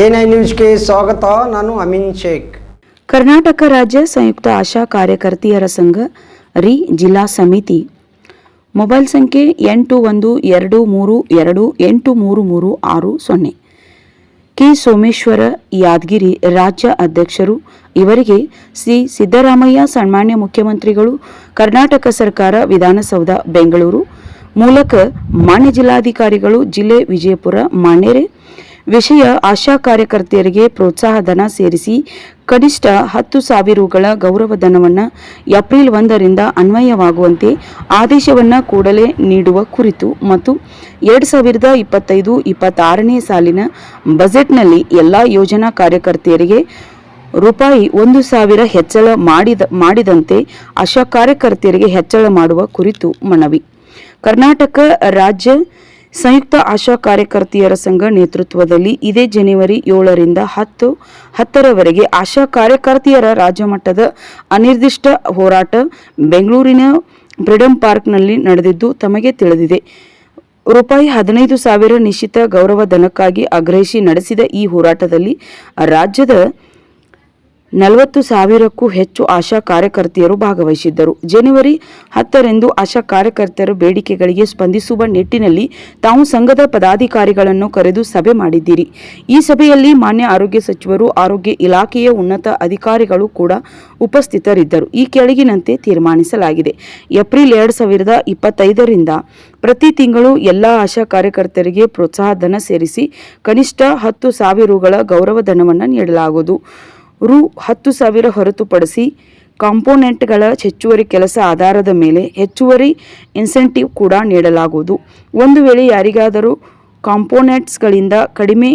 ಎ9 ನ್ಯೂಸ್ಗೆ ಸ್ವಾಗತ. ನಾನು ಅಮೀನ್ ಶೇಖ್. ಕರ್ನಾಟಕ ರಾಜ್ಯ ಸಂಯುಕ್ತ ಆಶಾ ಕಾರ್ಯಕರ್ತೆಯರ ಸಂಘ ಜಿಲ್ಲಾ ಸಮಿತಿ ಮೊಬೈಲ್ ಸಂಖ್ಯೆ 8123283360 ಕೆ ಸೋಮೇಶ್ವರ ಯಾದಗಿರಿ ರಾಜ್ಯ ಅಧ್ಯಕ್ಷರು. ಇವರಿಗೆ ಶ್ರೀ ಸಿದ್ದರಾಮಯ್ಯ ಸನ್ಮಾನ್ಯ ಮುಖ್ಯಮಂತ್ರಿಗಳು ಕರ್ನಾಟಕ ಸರ್ಕಾರ ವಿಧಾನಸೌಧ ಬೆಂಗಳೂರು ಮೂಲಕ ಮಾನ್ಯ ಜಿಲ್ಲಾಧಿಕಾರಿಗಳು ಜಿಲ್ಲೆ ವಿಜಯಪುರ ಮಾನ್ಯರೇ ವಿಷಯ ಆಶಾ ಕಾರ್ಯಕರ್ತೆಯರಿಗೆ ಪ್ರೋತ್ಸಾಹ ಧನ ಸೇರಿಸಿ ಕನಿಷ್ಠ 10,000 ರುಗಳ ಗೌರವಧನವನ್ನು ಏಪ್ರಿಲ್ 1ರಿಂದ ಅನ್ವಯವಾಗುವಂತೆ ಆದೇಶವನ್ನು ಕೂಡಲೇ ನೀಡುವ ಕುರಿತು ಮತ್ತು 2025-26ನೇ ಸಾಲಿನ ಬಜೆಟ್ನಲ್ಲಿ ಎಲ್ಲ ಯೋಜನಾ ಕಾರ್ಯಕರ್ತೆಯರಿಗೆ ರೂಪಾಯಿ 1,000 ಹೆಚ್ಚಳ ಮಾಡಿದಂತೆ ಆಶಾ ಕಾರ್ಯಕರ್ತೆಯರಿಗೆ ಹೆಚ್ಚಳ ಮಾಡುವ ಕುರಿತು ಮನವಿ. ಕರ್ನಾಟಕ ರಾಜ್ಯ ಸಂಯುಕ್ತ ಆಶಾ ಕಾರ್ಯಕರ್ತೆಯರ ಸಂಘ ನೇತೃತ್ವದಲ್ಲಿ ಇದೇ ಜನವರಿ 7ರಿಂದ 10ರವರೆಗೆ ಆಶಾ ಕಾರ್ಯಕರ್ತೆಯರ ರಾಜ್ಯಮಟ್ಟದ ಅನಿರ್ದಿಷ್ಟ ಹೋರಾಟ ಬೆಂಗಳೂರಿನ ಫ್ರೀಡಂ ಪಾರ್ಕ್ನಲ್ಲಿ ನಡೆದಿದ್ದು ತಮಗೆ ತಿಳಿದಿದೆ. ರೂಪಾಯಿ 15,000 ನಿಶ್ಚಿತ ಗೌರವಧನಕ್ಕಾಗಿ ಆಗ್ರಹಿಸಿ ನಡೆಸಿದ ಈ ಹೋರಾಟದಲ್ಲಿ ರಾಜ್ಯದ 40,000ಕ್ಕೂ ಹೆಚ್ಚು ಆಶಾ ಕಾರ್ಯಕರ್ತೆಯರು ಭಾಗವಹಿಸಿದ್ದರು. ಜನವರಿ 10ರಂದು ಆಶಾ ಕಾರ್ಯಕರ್ತೆಯರ ಬೇಡಿಕೆಗಳಿಗೆ ಸ್ಪಂದಿಸುವ ನಿಟ್ಟಿನಲ್ಲಿ ತಾವು ಸಂಘದ ಪದಾಧಿಕಾರಿಗಳನ್ನು ಕರೆದು ಸಭೆ ಮಾಡಿದ್ದೀರಿ. ಈ ಸಭೆಯಲ್ಲಿ ಮಾನ್ಯ ಆರೋಗ್ಯ ಸಚಿವರು, ಆರೋಗ್ಯ ಇಲಾಖೆಯ ಉನ್ನತ ಅಧಿಕಾರಿಗಳು ಕೂಡ ಉಪಸ್ಥಿತರಿದ್ದರು. ಈ ಕೆಳಗಿನಂತೆ ತೀರ್ಮಾನಿಸಲಾಗಿದೆ. ಏಪ್ರಿಲ್ 2025ರಿಂದ ಪ್ರತಿ ತಿಂಗಳು ಎಲ್ಲ ಆಶಾ ಕಾರ್ಯಕರ್ತರಿಗೆ ಪ್ರೋತ್ಸಾಹ ಧನ ಸೇರಿಸಿ ಕನಿಷ್ಠ 10,000 ರುಗಳ ಗೌರವಧನವನ್ನು ನೀಡಲಾಗುವುದು. ರು 10,000 ಹೊರತುಪಡಿಸಿ ಕಾಂಪೋನೆಂಟ್ಗಳ ಹೆಚ್ಚುವರಿ ಕೆಲಸ ಆಧಾರದ ಮೇಲೆ ಹೆಚ್ಚುವರಿ ಇನ್ಸೆಂಟಿವ್ ಕೂಡ ನೀಡಲಾಗುವುದು. ಒಂದು ವೇಳೆ ಯಾರಿಗಾದರೂ ಕಾಂಪೋನೆಂಟ್ಸ್ಗಳಿಂದ ಕಡಿಮೆ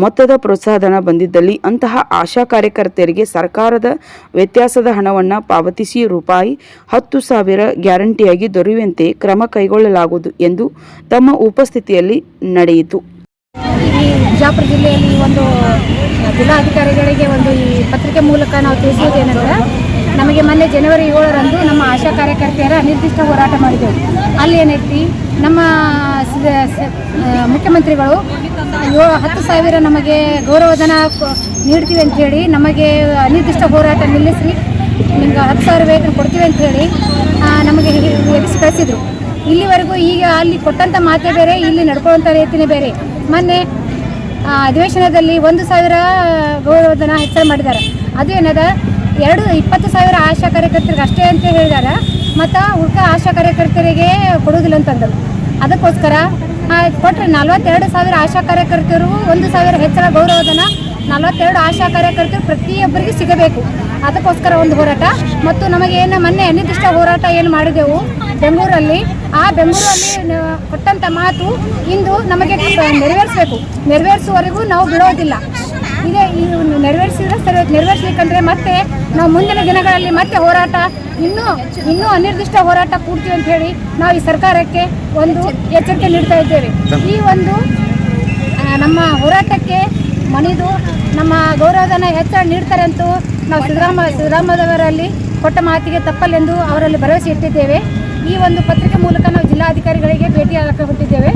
ಮೊತ್ತದ ಪ್ರೋತ್ಸಾಹಧನ ಬಂದಿದ್ದಲ್ಲಿ ಅಂತಹ ಆಶಾ ಕಾರ್ಯಕರ್ತೆಯರಿಗೆ ಸರ್ಕಾರದ ವ್ಯತ್ಯಾಸದ ಹಣವನ್ನು ಪಾವತಿಸಿ ರೂಪಾಯಿ 10,000 ಗ್ಯಾರಂಟಿಯಾಗಿ ದೊರೆಯುವಂತೆ ಕ್ರಮ ಕೈಗೊಳ್ಳಲಾಗುವುದು ಎಂದು ತಮ್ಮ ಉಪಸ್ಥಿತಿಯಲ್ಲಿ ನಡೆಯಿತು. ಬಿಜಾಪುರ ಜಿಲ್ಲೆಯಲ್ಲಿ ಒಂದು ಜಿಲ್ಲಾಧಿಕಾರಿಗಳಿಗೆ ಒಂದು ಈ ಪತ್ರಿಕೆ ಮೂಲಕ ನಾವು ತಿಳಿಸುವುದೇನೆಂದರೆ, ನಮಗೆ ಮೊನ್ನೆ ಜನವರಿ 7ರಂದು ನಮ್ಮ ಆಶಾ ಕಾರ್ಯಕರ್ತೆಯರ ಅನಿರ್ದಿಷ್ಟ ಹೋರಾಟ ಮಾಡಿದೆವು. ಅಲ್ಲಿ ಏನೈತಿ, ನಮ್ಮ ಮುಖ್ಯಮಂತ್ರಿಗಳು 10,000 ನಮಗೆ ಗೌರವಧನ ನೀಡ್ತೀವಿ ಅಂಥೇಳಿ ನಮಗೆ ಅನಿರ್ದಿಷ್ಟ ಹೋರಾಟ ನಿಲ್ಲಿಸಿ ನಿಮ್ಗೆ 10,000 ವೇತನ ಕೊಡ್ತೀವಿ ಅಂಥೇಳಿ ನಮಗೆ ಎಬ್ಬಿಸಿ ಕಳಿಸಿದರು. ಇಲ್ಲಿವರೆಗೂ ಈಗ ಅಲ್ಲಿ ಕೊಟ್ಟಂಥ ಮಾತೇ ಬೇರೆ, ಇಲ್ಲಿ ನಡ್ಕೊಳ್ಳುವಂಥ ರೀತಿಯೇ ಬೇರೆ. ಮೊನ್ನೆ ಅಧಿವೇಶನದಲ್ಲಿ 1,000 ಗೌರವಧನ ಹೆಚ್ಚಳ ಮಾಡಿದ್ದಾರೆ. ಅದು ಏನದ 20,000 ಆಶಾ ಕಾರ್ಯಕರ್ತರಿಗೆ ಅಷ್ಟೇ ಅಂತ ಹೇಳಿದ್ದಾರೆ, ಮತ್ತು ಉಳಿದ ಆಶಾ ಕಾರ್ಯಕರ್ತರಿಗೆ ಕೊಡುವುದಿಲ್ಲ ಅಂತಂದರು. ಅದಕ್ಕೋಸ್ಕರ ಕೊಟ್ಟರೆ 42,000 ಆಶಾ ಕಾರ್ಯಕರ್ತರು 1,000 ಹೆಚ್ಚಳ ಗೌರವಧನ 42 ಆಶಾ ಕಾರ್ಯಕರ್ತರು ಪ್ರತಿಯೊಬ್ಬರಿಗೆ ಸಿಗಬೇಕು. ಅದಕ್ಕೋಸ್ಕರ ಒಂದು ಹೋರಾಟ. ಮತ್ತು ನಮಗೇನು ಮೊನ್ನೆ ಅನಿರ್ದಿಷ್ಟ ಹೋರಾಟ ಏನು ಮಾಡಿದೆವು ಬೆಂಗಳೂರಲ್ಲಿ, ಆ ಬೆಂಗಳೂರಲ್ಲಿ ಕೊಟ್ಟಂಥ ಮಾತು ಇಂದು ನಮಗೆ ನೆರವೇರಿಸಬೇಕು. ನೆರವೇರಿಸುವವರೆಗೂ ನಾವು ಬಿಡೋದಿಲ್ಲ. ಇದೇ ಈ ನೆರವೇರಿಸಿದ್ರೆ ಸರಿ, ನೆರವೇರಿಸಲಿಕ್ಕಂದ್ರೆ ಮತ್ತೆ ನಾವು ಮುಂದಿನ ದಿನಗಳಲ್ಲಿ ಮತ್ತೆ ಹೋರಾಟ ಇನ್ನೂ ಅನಿರ್ದಿಷ್ಟ ಹೋರಾಟ ಕೂಡ್ತೀವಿ ಅಂತ ಹೇಳಿ ನಾವು ಈ ಸರ್ಕಾರಕ್ಕೆ ಒಂದು ಎಚ್ಚರಿಕೆ ನೀಡ್ತಾ ಇದ್ದೇವೆ. ಈ ಒಂದು ನಮ್ಮ ಹೋರಾಟಕ್ಕೆ ಮಣಿದು ನಮ್ಮ ಗೌರವಧನ ಹೆಚ್ಚಳ ನೀಡ್ತಾರೆ ಅಂತೂ ನಾವು ಸಿದ್ದರಾಮಯ್ಯವರಲ್ಲಿ ಕೊಟ್ಟ ಮಾತಿಗೆ ತಪ್ಪಲೆಂದು ಅವರಲ್ಲಿ ಭರವಸೆ ಇಟ್ಟಿದ್ದೇವೆ. ಈ ಒಂದು ಪತ್ರಿಕೆ ಮೂಲಕ ನಾವು ಜಿಲ್ಲಾಧಿಕಾರಿಗಳಿಗೆ ಭೇಟಿ ಆಗಕ್ಕೆ ಹೊರಟಿದ್ದೇವೆ.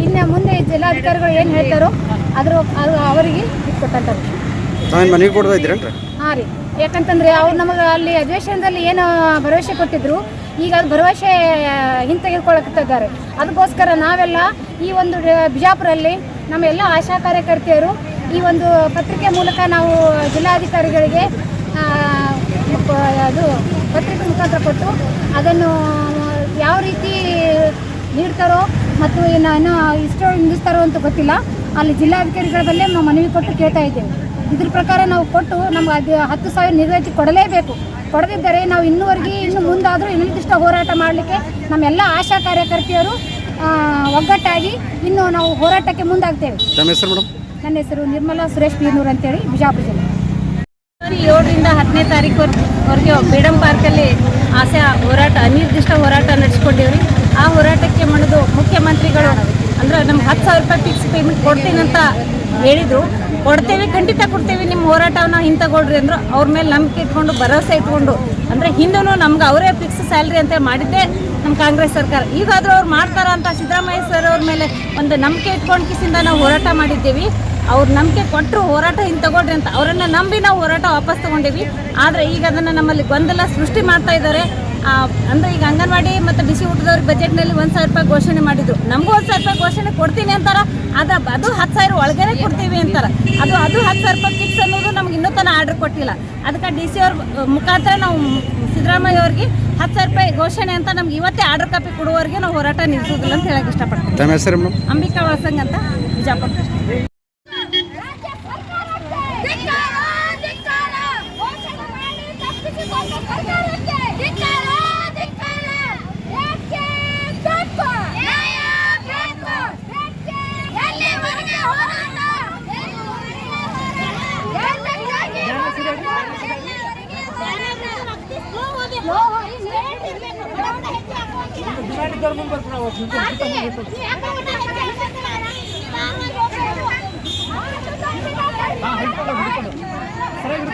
ಇನ್ನು ಮುಂದೆ ಜಿಲ್ಲಾಧಿಕಾರಿಗಳು ಏನು ಹೇಳ್ತಾರೋ ಅದು ಅವರಿಗೆ ಕೊಟ್ಟಂಥದ್ದು. ಹಾಂ ರೀ, ಯಾಕಂತಂದರೆ ಅವ್ರು ನಮಗೆ ಅಲ್ಲಿ ಅಧಿವೇಶನದಲ್ಲಿ ಏನು ಭರವಸೆ ಕೊಟ್ಟಿದ್ರು, ಈಗ ಅದು ಭರವಸೆ ಹಿಂತೆಗೆದುಕೊಳ್ಳುತ್ತಿದ್ದಾರೆ. ಅದಕ್ಕೋಸ್ಕರ ನಾವೆಲ್ಲ ಈ ಒಂದು ಬಿಜಾಪುರಲ್ಲಿ ನಮ್ಮ ಎಲ್ಲ ಆಶಾ ಕಾರ್ಯಕರ್ತೆಯರು ಈ ಒಂದು ಪತ್ರಿಕೆ ಮೂಲಕ ನಾವು ಜಿಲ್ಲಾಧಿಕಾರಿಗಳಿಗೆ ಅದು ಪತ್ರಿಕೆ ಮುಖಾಂತರ ಕೊಟ್ಟು ಅದನ್ನು ಯಾವ ರೀತಿ ನೀಡ್ತಾರೋ ಮತ್ತು ಇನ್ನೂ ಇಷ್ಟೋ ನಿಲ್ಲಿಸ್ತಾರೋ ಅಂತ ಗೊತ್ತಿಲ್ಲ. ಅಲ್ಲಿ ಜಿಲ್ಲಾಧಿಕಾರಿಗಳ ಬಲ್ಲೇ ನಾವು ಮನವಿ ಕೊಟ್ಟು ಕೇಳ್ತಾ ಇದ್ದೇವೆ. ಇದ್ರ ಪ್ರಕಾರ ನಾವು ಕೊಟ್ಟು ನಮ್ಗೆ ಅದು 10,000 ನಿರ್ವಹಿಸಿ ಕೊಡಲೇಬೇಕು. ಕೊಡದಿದ್ದರೆ ನಾವು ಇನ್ನು ಮುಂದಾದರೂ ನಿರ್ದಿಷ್ಟ ಹೋರಾಟ ಮಾಡಲಿಕ್ಕೆ ನಮ್ಮೆಲ್ಲ ಆಶಾ ಕಾರ್ಯಕರ್ತೆಯರು ಒಗ್ಗಟ್ಟಾಗಿ ಇನ್ನು ನಾವು ಹೋರಾಟಕ್ಕೆ ಮುಂದಾಗ್ತೇವೆ. ನನ್ನ ಹೆಸರು ನಿರ್ಮಲಾ ಸುರೇಶ್ ಬೀರ್ನೂರ್ ಅಂತೇಳಿ, ಬಿಜಾಪುರ ಜಿಲ್ಲೆ. 7ರಿಂದ 10ನೇ ತಾರೀಕುವರೆಗೆ ಫ್ರೀಡಂ ಪಾರ್ಕಲ್ಲಿ ಆಸೆ ಹೋರಾಟ ಅನಿರ್ದಿಷ್ಟ ಹೋರಾಟ ನಡೆಸ್ಕೊಂಡಿವ್ರಿ. ಆ ಹೋರಾಟಕ್ಕೆ ಮಣಿದು ಮುಖ್ಯಮಂತ್ರಿಗಳು ಅಂದ್ರೆ ನಮ್ಗೆ 10,000 ರೂಪಾಯಿ ಫಿಕ್ಸ್ ಪೇಮೆಂಟ್ ಕೊಡ್ತೀನಂತ ಹೇಳಿದರು. ಕೊಡ್ತೇವೆ, ಖಂಡಿತ ಕೊಡ್ತೇವೆ, ನಿಮ್ಮ ಹೋರಾಟವನ್ನು ಹಿಂತಗೊಳ್ರಿ ಅಂದರು. ಅವ್ರ ಮೇಲೆ ನಂಬಿಕೆ ಇಟ್ಕೊಂಡು ಭರವಸೆ ಇಟ್ಕೊಂಡು, ಅಂದರೆ ಹಿಂದೂ ನಮ್ಗೆ ಅವರೇ ಫಿಕ್ಸ್ ಸ್ಯಾಲ್ರಿ ಅಂತೇಳಿ ಮಾಡಿದ್ದೆ ನಮ್ಮ ಕಾಂಗ್ರೆಸ್ ಸರ್ಕಾರ. ಈಗಾದರೂ ಅವ್ರು ಮಾಡ್ತಾರ ಅಂತ ಸಿದ್ದರಾಮಯ್ಯ ಸರ್ ಅವ್ರ ಮೇಲೆ ಒಂದು ನಂಬಿಕೆ ಇಟ್ಕೊಂಡು ಕಿಸಿಂದ ನಾವು ಹೋರಾಟ ಮಾಡಿದ್ದೀವಿ. ಅವ್ರು ನಂಬಿಕೆ ಕೊಟ್ಟರು ಹೋರಾಟ ಹಿಂಗೆ ತಗೊಳ್ರಿ ಅಂತ, ಅವರನ್ನು ನಂಬಿ ನಾವು ಹೋರಾಟ ವಾಪಸ್ ತೊಗೊಂಡೀವಿ. ಆದರೆ ಈಗ ಅದನ್ನು ನಮ್ಮಲ್ಲಿ ಗೊಂದಲ ಸೃಷ್ಟಿ ಮಾಡ್ತಾ ಇದ್ದಾರೆ. ಅಂದರೆ ಈಗ ಅಂಗನವಾಡಿ ಮತ್ತು ಬಿಸಿ ಊಟದವ್ರಿಗೆ ಬಜೆಟ್ನಲ್ಲಿ 1,000 ರೂಪಾಯಿ ಘೋಷಣೆ ಮಾಡಿದ್ರು. ನಮಗೂ 1,000 ರೂಪಾಯಿ ಘೋಷಣೆ ಕೊಡ್ತೀನಿ ಅಂತಾರೆ, ಆದರೆ ಅದು 10,000 ಒಳಗಡೆ ಕೊಡ್ತೀವಿ ಅಂತಾರೆ. ಅದು 10,000 ರೂಪಾಯಿ ಫಿಕ್ಸ್ ಅನ್ನೋದು ನಮ್ಗೆ ಇನ್ನೂ ತನಕ ಆರ್ಡ್ರ್ ಕೊಟ್ಟಿಲ್ಲ. ಅದಕ್ಕೆ DC ಅವ್ರ ಮುಖಾಂತರ ನಾವು ಸಿದ್ದರಾಮಯ್ಯ ಅವ್ರಿಗೆ 10,000 ರೂಪಾಯಿ ಘೋಷಣೆ ಅಂತ ನಮ್ಗೆ ಇವತ್ತೇ ಆರ್ಡರ್ ಕಾಪಿ ಕೊಡುವವರೆಗೆ ನಾವು ಹೋರಾಟ ನಿಲ್ಲಿಸೋದಿಲ್ಲ ಅಂತ ಹೇಳಕ್ಕೆ ಇಷ್ಟಪಡ್ತೀನಿ. ತಮ್ಮ ಹೆಸರು ಮೇಡಮ್? ಅಂಬಿಕಾ ವಾಸಂಗ್ ಅಂತ, ಬಿಜಾಪುರ. ಸರಿಯಾಗಿ